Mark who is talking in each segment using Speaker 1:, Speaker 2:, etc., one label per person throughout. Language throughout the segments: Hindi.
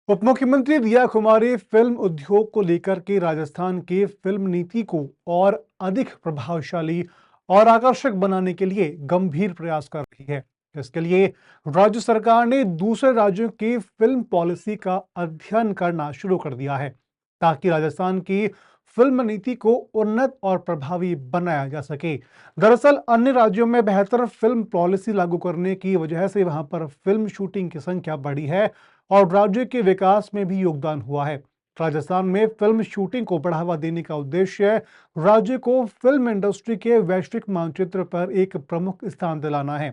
Speaker 1: उप मुख्यमंत्री रिया कुमारी फिल्म उद्योग को लेकर के राजस्थान की फिल्म नीति को और अधिक प्रभावशाली और आकर्षक बनाने के लिए गंभीर प्रयास कर रही है। इसके लिए राज्य सरकार ने दूसरे राज्यों की फिल्म पॉलिसी का अध्ययन करना शुरू कर दिया है, ताकि राजस्थान की फिल्म नीति को उन्नत और प्रभावी बनाया जा सके। दरअसल अन्य राज्यों में बेहतर फिल्म पॉलिसी लागू करने की वजह से वहां पर फिल्म शूटिंग की संख्या बढ़ी है और राज्य के विकास में भी योगदान हुआ है। राजस्थान में फिल्म शूटिंग को बढ़ावा देने का उद्देश्य राज्य को फिल्म इंडस्ट्री के वैश्विक मानचित्र पर एक प्रमुख स्थान दिलाना है।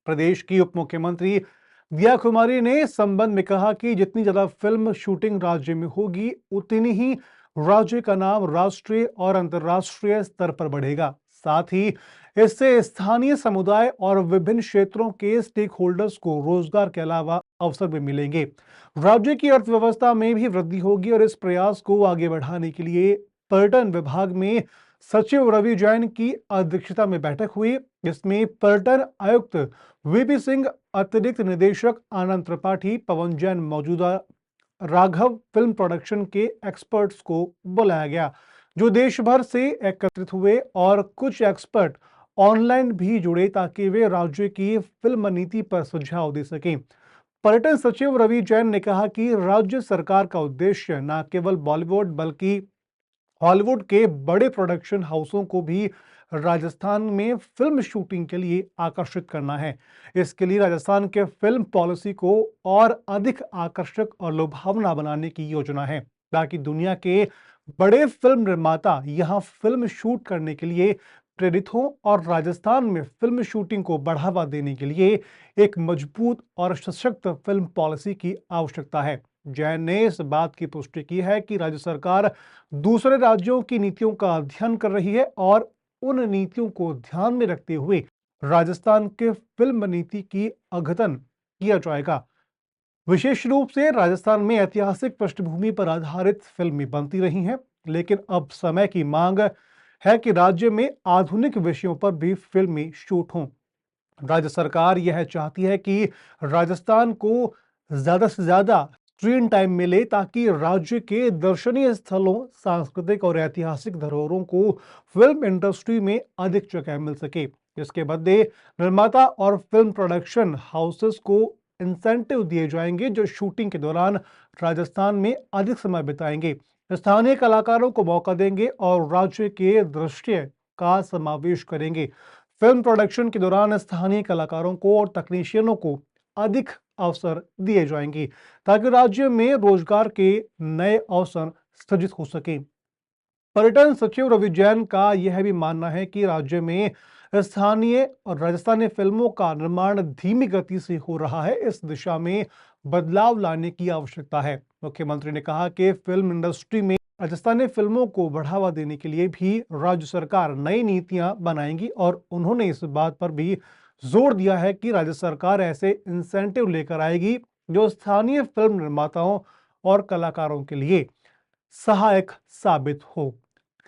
Speaker 1: प्रदेश की उप मुख्यमंत्री दिया कुमारी ने इस संबंध में कहा कि जितनी ज्यादा फिल्म शूटिंग राज्य में होगी, उतनी ही राज्य का नाम राष्ट्रीय और अंतर्राष्ट्रीय स्तर पर बढ़ेगा। साथ ही इससे स्थानीय समुदाय और विभिन्न क्षेत्रों के स्टेक होल्डर्स को रोजगार के अलावा अवसर भी मिलेंगे। राज्य की अर्थव्यवस्था में भी वृद्धि होगी और इस प्रयास को आगे बढ़ाने के लिए पर्यटन विभाग में सचिव रवि जैन की अध्यक्षता में बैठक हुई, जिसमें पर्यटन आयुक्त वीपी सिंह, अतिरिक्त निदेशक आनंद त्रिपाठी, पवन जैन मौजूदा, राघव फिल्म प्रोडक्शन के एक्सपर्ट्स को बुलाया गया, जो देश भर से एकत्रित हुए और कुछ एक्सपर्ट ऑनलाइन भी जुड़े ताकि वे राज्य की फिल्म नीति पर सुझाव दे सकें। पर्यटन सचिव रवि जैन ने कहा कि राज्य सरकार का उद्देश्य न केवल बॉलीवुड बल्कि हॉलीवुड के बड़े प्रोडक्शन हाउसों को भी राजस्थान में फिल्म शूटिंग के लिए आकर्षित करना है। इसके लिए राजस्थान के फिल्म पॉलिसी को और अधिक आकर्षक और लुभावना बनाने की योजना है, ताकि दुनिया के बड़े फिल्म निर्माता यहां फिल्म शूट करने के लिए प्रेरित हों और राजस्थान में फिल्म शूटिंग को बढ़ावा देने के लिए एक मजबूत और सशक्त फिल्म पॉलिसी की आवश्यकता है। जैन ने इस बात की पुष्टि की है कि राज्य सरकार दूसरे राज्यों की नीतियों का अध्ययन कर रही है और उन नीतियों को ध्यान में रखते हुए राजस्थान के फिल्म नीति की अद्यतन किया जाएगा। विशेष रूप से राजस्थान में ऐतिहासिक पृष्ठभूमि पर आधारित फिल्में बनती रही हैं, लेकिन अब समय की मांग है कि राज्य में आधुनिक विषयों पर भी फिल्में शूट हों। राज्य सरकार यह चाहती है कि राजस्थान को ज्यादा से ज्यादा स्क्रीन टाइम मिले, ताकि राज्य के दर्शनीय स्थलों, सांस्कृतिक और ऐतिहासिक धरोहरों को फिल्म इंडस्ट्री में अधिक जगह मिल सके। इसके बदले निर्माता और फिल्म प्रोडक्शन हाउसेस को इंसेंटिव दिए जाएंगे, जो शूटिंग के दौरान राजस्थान में अधिक समय बिताएंगे, स्थानीय कलाकारों को मौका देंगे और राज्य के दृश्य का समावेश करेंगे। फिल्म प्रोडक्शन के दौरान स्थानीय कलाकारों को और तकनीशियनों को अधिक अवसर दिए जाएंगे, ताकि राज्य में रोजगार के नए अवसर सृजित हो सके। पर्यटन सचिव रवि जैन का यह भी मानना है कि राज्य में स्थानीय और राजस्थानी फिल्मों का निर्माण धीमी गति से हो रहा है। इस दिशा में बदलाव लाने की आवश्यकता है। मुख्यमंत्री ने कहा कि फिल्म इंडस्ट्री में राजस्थानी फिल्मों को बढ़ावा देने के लिए भी राज्य सरकार नई नीतियां बनाएंगी और उन्होंने इस बात पर भी जोर दिया है कि राज्य सरकार ऐसे इंसेंटिव लेकर आएगी जो स्थानीय फिल्म निर्माताओं और कलाकारों के लिए सहायक साबित हो।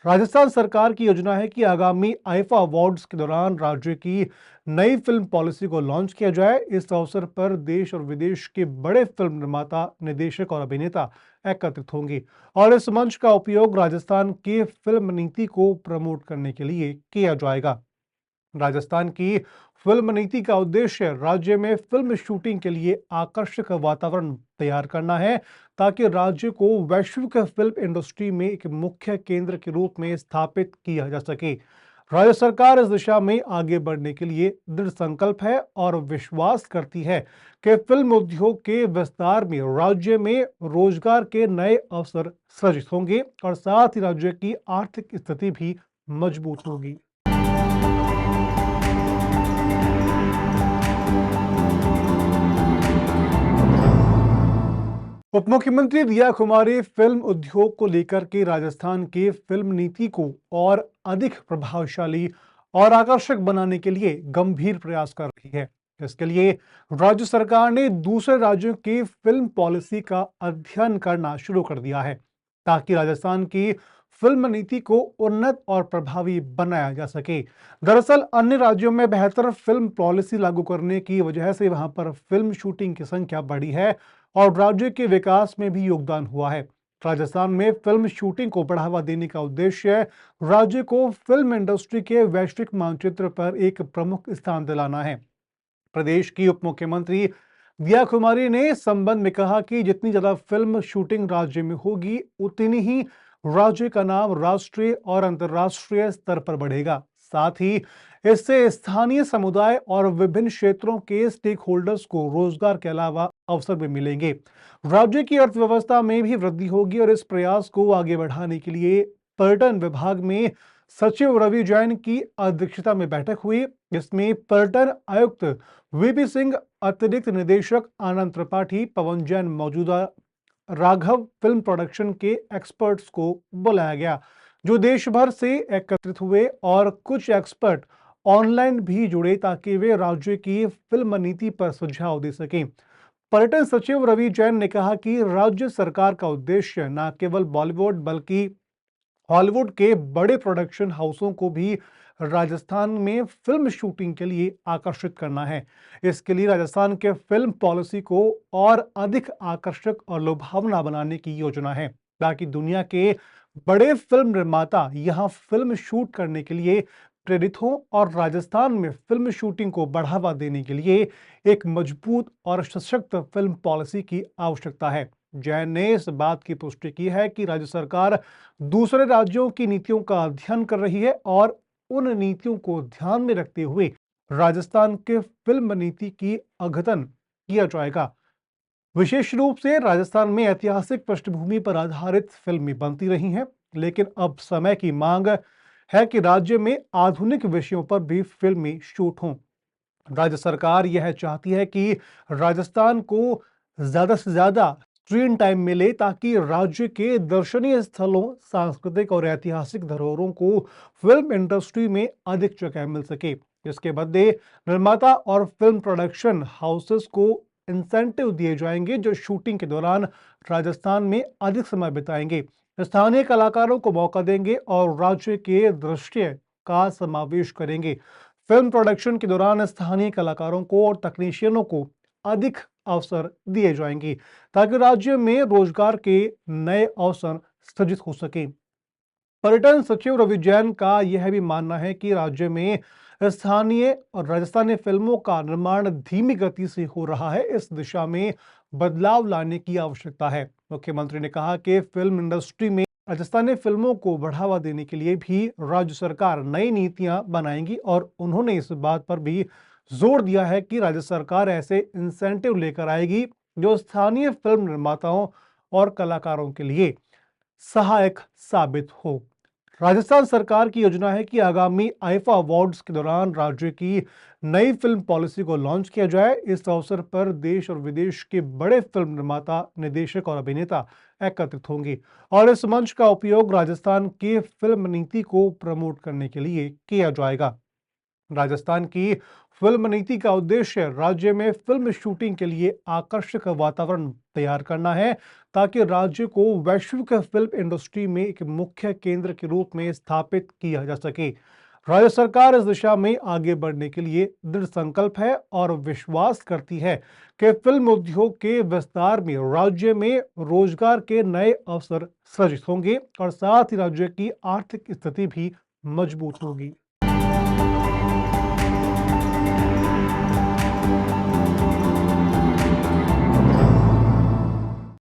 Speaker 1: राजस्थान सरकार की योजना है कि आगामी आईफा अवार्ड्स के दौरान राज्य की नई फिल्म पॉलिसी को लॉन्च किया जाए। इस अवसर पर देश और विदेश के बड़े फिल्म निर्माता, निदेशक और अभिनेता एकत्रित होंगे और इस मंच का उपयोग राजस्थान की फिल्म नीति को प्रमोट करने के लिए किया जाएगा। राजस्थान की फिल्म नीति का उद्देश्य राज्य में फिल्म शूटिंग के लिए आकर्षक वातावरण तैयार करना है, ताकि राज्य को वैश्विक फिल्म इंडस्ट्री में एक मुख्य केंद्र के रूप में स्थापित किया जा सके। राज्य सरकार इस दिशा में आगे बढ़ने के लिए दृढ़ संकल्प है और विश्वास करती है कि फिल्म उद्योग के विस्तार में राज्य में रोजगार के नए अवसर सृजित होंगे और साथ ही राज्य की आर्थिक स्थिति भी मजबूत होगी। उप मुख्यमंत्री रिया कुमारी फिल्म उद्योग को लेकर के राजस्थान की फिल्म नीति को और अधिक प्रभावशाली और आकर्षक बनाने के लिए गंभीर प्रयास कर रही है। इसके लिए राज्य सरकार ने दूसरे राज्यों की फिल्म पॉलिसी का अध्ययन करना शुरू कर दिया है, ताकि राजस्थान की फिल्म नीति को उन्नत और प्रभावी बनाया जा सके। दरअसल अन्य राज्यों में बेहतर फिल्म पॉलिसी लागू करने की वजह से वहां पर फिल्म शूटिंग की संख्या बढ़ी है और राज्य के विकास में भी योगदान हुआ है। राजस्थान में फिल्म शूटिंग को बढ़ावा देने का उद्देश्य राज्य को फिल्म इंडस्ट्री के वैश्विक मानचित्र पर एक प्रमुख स्थान दिलाना है। प्रदेश की उप मुख्यमंत्री दिया कुमारी ने इस संबंध में कहा कि जितनी ज्यादा फिल्म शूटिंग राज्य में होगी, उतनी ही राज्य का नाम राष्ट्रीय और अंतर्राष्ट्रीय स्तर पर बढ़ेगा। साथ ही इससे स्थानीय समुदाय और विभिन्न क्षेत्रों के स्टेक होल्डर्स को रोजगार के अलावा अवसर भी मिलेंगे। राज्य की अर्थव्यवस्था में भी वृद्धि होगी और इस प्रयास को आगे बढ़ाने के लिए पर्यटन विभाग में सचिव रवि जैन की अध्यक्षता में बैठक हुई, जिसमें पर्यटन आयुक्त वीपी सिंह, अतिरिक्त निदेशक आनंद त्रिपाठी, पवन जैन मौजूदा, राघव फिल्म प्रोडक्शन के एक्सपर्ट्स को बुलाया गया, जो देश भर से एकत्रित हुए और कुछ एक्सपर्ट ऑनलाइन भी जुड़े ताकि वे राज्य की फिल्म नीति पर सुझाव दे सकें। पर्यटन सचिव रवि जैन ने कहा कि राज्य सरकार का उद्देश्य न केवल बॉलीवुड बल्कि हॉलीवुड के बड़े प्रोडक्शन हाउसों को भी राजस्थान में फिल्म शूटिंग के लिए आकर्षित करना है। इसके लिए राजस्थान के फिल्म पॉलिसी को और अधिक आकर्षक और लुभावना बनाने की योजना है, ताकि दुनिया के बड़े फिल्म निर्माता यहां फिल्म शूट करने के लिए प्रेरित हों और राजस्थान में फिल्म शूटिंग को बढ़ावा देने के लिए एक मजबूत और सशक्त फिल्म पॉलिसी की आवश्यकता है। जैन ने इस बात की पुष्टि की है कि राज्य सरकार दूसरे राज्यों की नीतियों का अध्ययन कर रही है और उन नीतियों को ध्यान में रखते हुए राजस्थान के फिल्म नीति की अद्यतन किया जाएगा। विशेष रूप से राजस्थान में ऐतिहासिक पृष्ठभूमि पर आधारित फिल्में बनती रही हैं, लेकिन अब समय की मांग है कि राज्य में आधुनिक विषयों पर भी फिल्में शूट हों। राज्य सरकार यह चाहती है कि राजस्थान को ज्यादा से ज्यादा स्क्रीन टाइम मिले, ताकि राज्य के दर्शनीय स्थलों, सांस्कृतिक और ऐतिहासिक धरोहरों को फिल्म इंडस्ट्री में अधिक जगह मिल सके। इसके बदले निर्माता और फिल्म प्रोडक्शन हाउसेस को इंसेंटिव दिए जाएंगे, जो शूटिंग के दौरान राजस्थान में अधिक समय बिताएंगे, स्थानीय कलाकारों को मौका देंगे और राज्य के दृश्य का समावेश करेंगे। फिल्म प्रोडक्शन के दौरान स्थानीय कलाकारों को और तकनीशियनों को अधिक अवसर दिए जाएंगे, ताकि राज्य में रोजगार के नए अवसर सृजित हो सके। पर्यटन सचिव रवि जैन का यह भी मानना है कि राज्य में स्थानीय और राजस्थानी फिल्मों का निर्माण धीमी गति से हो रहा है। इस दिशा में बदलाव लाने की आवश्यकता है। मुख्यमंत्री ने कहा कि फिल्म इंडस्ट्री में राजस्थानी फिल्मों को बढ़ावा देने के लिए भी राज्य सरकार नई नीतियां बनाएंगी और उन्होंने इस बात पर भी जोर दिया है कि राज्य सरकार ऐसे इंसेंटिव लेकर आएगी जो स्थानीय फिल्म निर्माताओं और कलाकारों के लिए सहायक साबित हो। राजस्थान सरकार की योजना है कि आगामी आईफा अवार्ड्स के दौरान राज्य की नई फिल्म पॉलिसी को लॉन्च किया जाए। इस अवसर पर देश और विदेश के बड़े फिल्म निर्माता, निदेशक और अभिनेता एकत्रित होंगे और इस मंच का उपयोग राजस्थान की फिल्म नीति को प्रमोट करने के लिए किया जाएगा। राजस्थान की फिल्म नीति का उद्देश्य राज्य में फिल्म शूटिंग के लिए आकर्षक वातावरण तैयार करना है, ताकि राज्य को वैश्विक फिल्म इंडस्ट्री में एक मुख्य केंद्र के रूप में स्थापित किया जा सके। राज्य सरकार इस दिशा में आगे बढ़ने के लिए दृढ़ संकल्प है और विश्वास करती है कि फिल्म उद्योग के विस्तार में राज्य में रोजगार के नए अवसर सृजित होंगे और साथ ही राज्य की आर्थिक स्थिति भी मजबूत होगी।